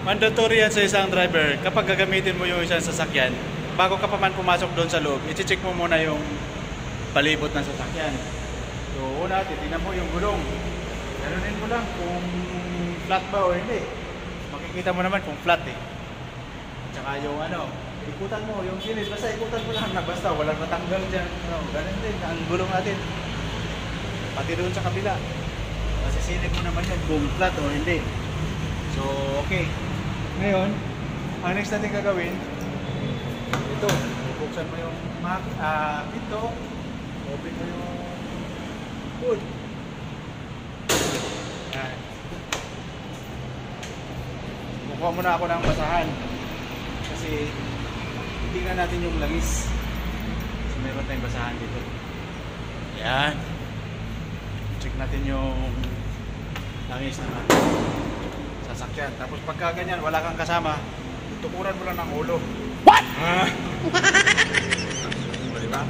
Mandatory yan sa isang driver. Kapag gagamitin mo yung isang sasakyan, bago ka pa man pumasok doon sa loob, i-check mo muna yung palibot ng sasakyan. So una, titignan mo yung gulong. Ganunin mo lang kung flat ba o hindi. Makikita mo naman kung flat eh. Tsaka yung ikutan mo yung silis. Basta ikutan mo lang na basta walang natanggal dyan. Ganun din ang gulong natin. Pati doon sa kabila. Masisilip mo naman yan kung flat o hindi. So, okay. Ngayon, ang next natin gagawin, ito, buksan mo yung pinto, open mo yung hood. Yan. Kukuha muna ako ng basahan kasi tingnan natin yung langis. So, meron tayong basahan dito. Yan. Check natin yung langis naman. Sasakyan. Tapos pagka ganyan, wala kang kasama, tukuran mo lang ng ulo. What? Diba?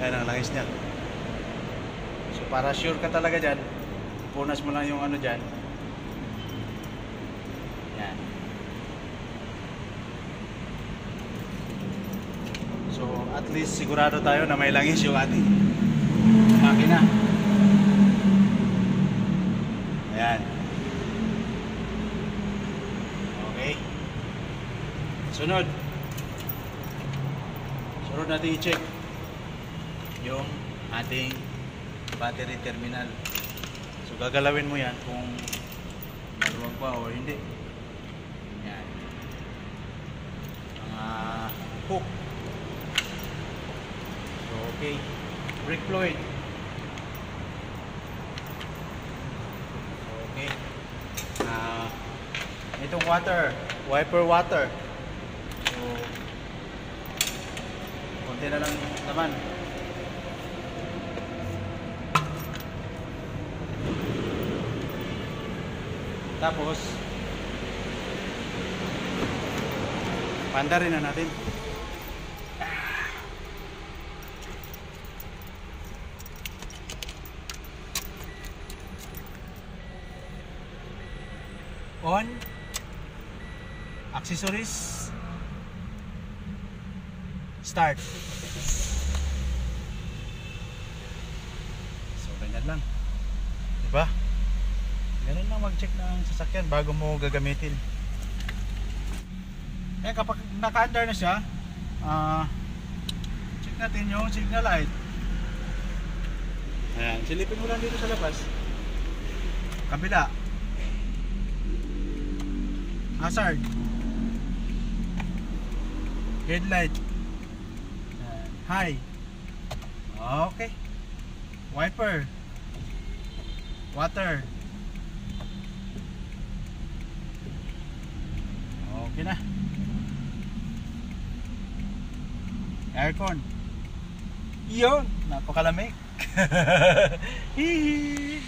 Ayan ang langis niya. So para sure ka talaga dyan, punas mo lang yung dyan. Yan. So at least sigurado tayo na may langis yung ating makina. Ayan. Okay. Sunod natin i-check yung ating battery terminal. So gagalawin mo yan kung maluwag pa o hindi. Yan. Mga hook. So okay. Brake fluid. So okay. Itong water, wiper water. So konti na lang naman. Tapos pandarin na natin. On. Accessories. Start. So ganyan lang. Diba? Ganun lang mag-check ng sasakyan bago mo gagamitin. Eh kapag naka-under na siya, check natin yung signal light. Ayan, silipin mo lang dito sa labas. Kabila. Hazard. Headlight. High. Okay. Wiper. Water. Okay na. Aircon. Yun, napakalamig. Hihi.